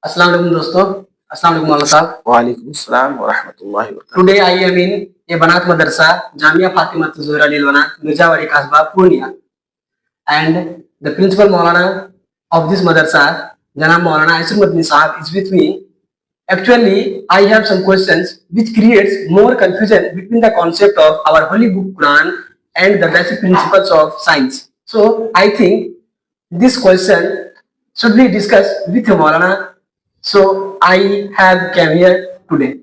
अस्सलाम वालेकुम दोस्तों, अस्सलाम वालेकुम मौलाना साहब। वालेकुम अस्सलाम व रहमतुल्लाहि व बरकातुहू। Today I am in a Banat Madrasa, Jamia Fatima Zuhra Lil Banat, Mirjawadi Kasbah, Purnia, and the principal Maulana of this madrasa, Janab Maulana Aisur Madni Sahab, is with me. Actually, I have some questions which creates more confusion between the concept of our holy book Quran and the basic principles of science. So I think this question should be discussed with Maulana. So I have came here today.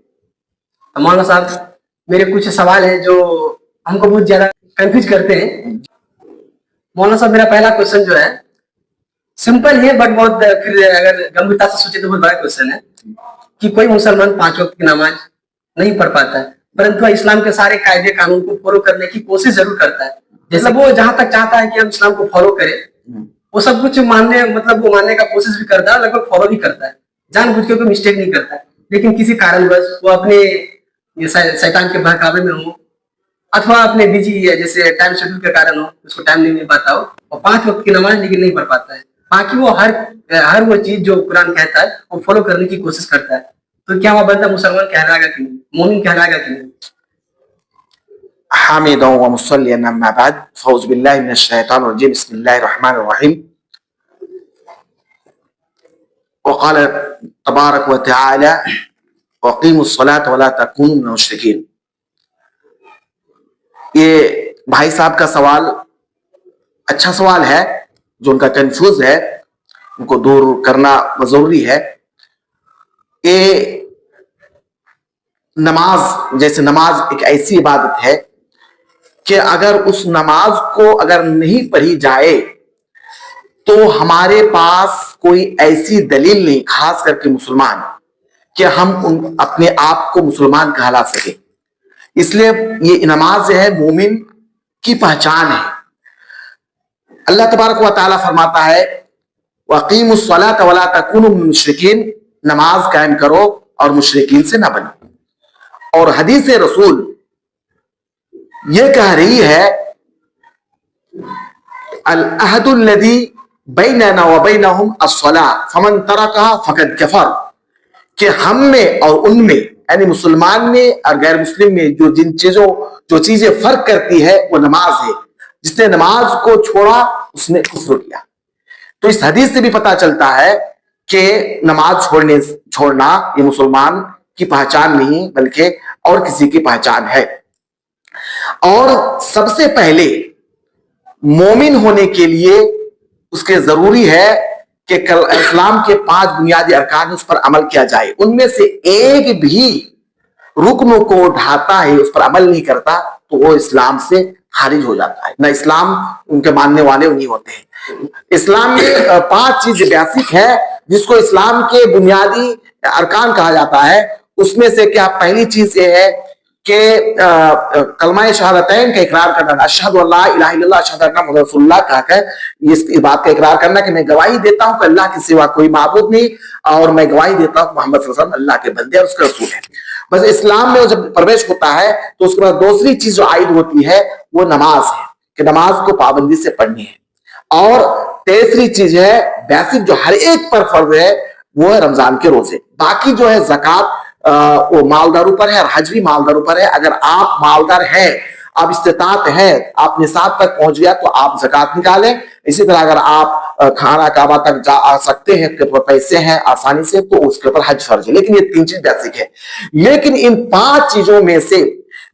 तो मौलाना साहब, मेरे कुछ सवाल हैं जो हमको बहुत ज्यादा कंफ्यूज करते हैं। मौलाना साहब, मेरा पहला क्वेश्चन जो है सिंपल है बट बहुत फिर अगर गंभीरता से सोचे तो बहुत बड़ा क्वेश्चन है कि कोई मुसलमान 5 वक्त की नमाज नहीं पढ़ पाता है, परंतु इस्लाम के सारे कायदे कानून को फॉलो करने की कोशिश जरूर करता है। जैसे वो जहां तक चाहता है कि हम इस्लाम को फॉलो करें, वो सब कुछ मानने वो मानने का कोशिश भी करता है, लगभग फॉलो भी करता है, जानबूझ के कोई मिस्टेक नहीं करता है। लेकिन किसी कारणवश वो अपने शैतान के बहकावे में हो अथवा अपने बिजी जैसे टाइम शेड्यूल के कारण हो, उसको टाइम नहीं मिल पाता हो और 5 वक्त की नमाज लेकिन नहीं पढ़ पाता है। बाकी वो हर वो चीज जो कुरान कहता है वो फॉलो करने की कोशिश करता है। तो क्या वो बंदा मुसलमान कहलाएगा कि नहीं, मोमिन कहलाएगा कि नहीं? हामिदन व मुसल्लियन अम्मा बाद, फौज बिल्लाहि मिनश शैतानिर रजीम, बिस्मिल्लाहिर रहमानिर रहीम। वक़ाल तबारक व तआला वक़ीमुस सलात व ला तकूनु मिनल मुशरिकीन। ये भाई साहब का सवाल अच्छा सवाल है, जो उनका कंफ्यूज है उनको दूर करना जरूरी है। ये नमाज, जैसे नमाज एक ऐसी इबादत है कि अगर उस नमाज को अगर नहीं पढ़ी जाए तो हमारे पास कोई ऐसी दलील नहीं, खास करके मुसलमान, कि हम अपने आप को मुसलमान कहला सके। इसलिए ये नमाज जो है मोमिन की पहचान है। अल्लाह तबारक व तआला फरमाता है वक़ीमुस सलात व ला तकूनु मिनल मुशरिकीन, नमाज कायम करो और मुशरिकीन से ना बनो। और हदीस रसूल ये कह रही है अल अहदुल लज़ी बैनना व बैनहुम अस्सलाह फमन तरकहा फकद कफर, कि हम में और उनमें यानी मुसलमान में और गैर मुस्लिम में जो चीजें फर्क करती है वो नमाज है। जिसने नमाज को छोड़ा उसने कुफ्र किया। तो इस हदीस से भी पता चलता है कि नमाज छोड़ना ये मुसलमान की पहचान नहीं बल्कि और किसी की पहचान है। और सबसे पहले मोमिन होने के लिए उसके जरूरी है कि इस्लाम के 5 बुनियादी अरकान उस पर अमल किया जाए। उनमें से एक भी रुकनों को ढाता है, उस पर अमल नहीं करता, तो वो इस्लाम से खारिज हो जाता है, ना इस्लाम उनके मानने वाले नहीं होते हैं। इस्लाम में 5 चीज बेसिक है जिसको इस्लाम के बुनियादी अरकान कहा जाता है। उसमें से क्या पहली चीज ये है कि कलमा शहादतैन का इकरार करना, अशहदु अल्ला इलाहा इल्लल्लाह अशहदु अन्ना मुहम्मदुर रसूलुल्लाह कहा है, इस बात का इकरार करना कि मैं गवाही देता हूं कि अल्लाह के सिवा कोई माबूद नहीं और मैं गवाही देता हूं मोहम्मद सल्लल्लाहु अलैहि वसल्लम अल्लाह के बंदे और उसके रसूल है। बस इस्लाम में जब प्रवेश होता है तो उसके बाद दूसरी चीज जो आयद होती है वो नमाज है, कि नमाज को पाबंदी से पढ़नी है। और तीसरी चीज है बेसिक जो हर एक पर फर्ज है वो है रमजान के रोजे। बाकी जो है ज़कात वो मालदारों पर है और हज भी मालदारों पर है। अगर आप मालदार हैं, आप इस्तिताअत है, आप निसाब तक पहुंच गया तो आप ज़कात निकालें। इसी तरह अगर आप खाना काबा तक जा आ सकते हैं, आपके पास पैसे हैं आसानी से, तो उसके ऊपर हज फर्ज है। लेकिन ये 3 चीज बेसिक है। लेकिन इन 5 चीजों में से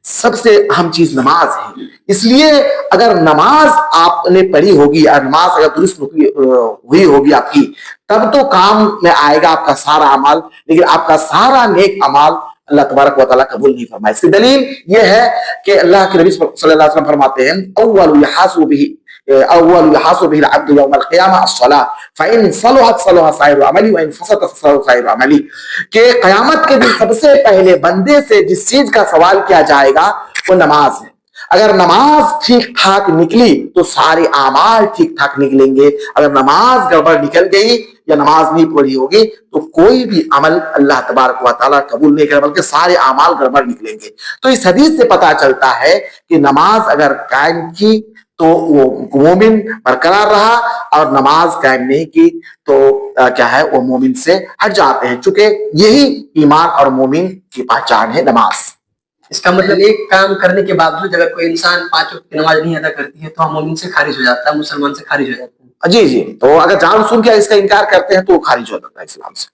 सबसे अहम चीज नमाज है। इसलिए अगर नमाज आपने पढ़ी होगी और नमाज अगर दुरुस्त हुई होगी आपकी, तब तो काम में आएगा आपका सारा अमल, लेकिन आपका सारा नेक अमल अल्लाह तबारक व तआला कबूल नहीं फरमाए। इसकी दलील यह है कि अल्लाह के नबी सल्लल्लाहु अलैहि वसल्लम फरमाते हैं अव्वलु यहासु बिही अब्दु यौमल क़ियामह अस्सलाह फ़इन सलहत सलह साइरु अमली व इन फसदत फसद साइरु अमली, कि कयामत के दिन सबसे पहले बंदे से जिस चीज का सवाल किया जाएगा वो नमाज है। अगर नमाज ठीक ठाक निकली तो सारे आमाल ठीक ठाक निकलेंगे। अगर नमाज गड़बड़ निकल गई या नमाज नहीं पढ़ी होगी तो कोई भी अमल अल्लाह तबारक व तआला कबूल नहीं करेगा, बल्कि सारे आमाल गड़बड़ निकलेंगे। तो इस हदीस से पता चलता है कि नमाज अगर कायम की تو وہ مومن برقرار رہا اور نماز قائم نہیں کی تو کیا ہے وہ مومن سے ہٹ جاتے ہیں، چونکہ یہی ایمان اور مومن کی پہچان ہے نماز۔ اس کا مطلب ایک کام کرنے کے باوجود اگر کوئی انسان 5 وقت کی نماز نہیں ادا کرتی ہے تو ہم مومن سے خارج ہو جاتا ہے، مسلمان سے خارج ہو جاتا ہے۔ جی جی، تو اگر جان سن کے اس کا انکار کرتے ہیں تو وہ خارج ہو جاتا ہے اسلام سے۔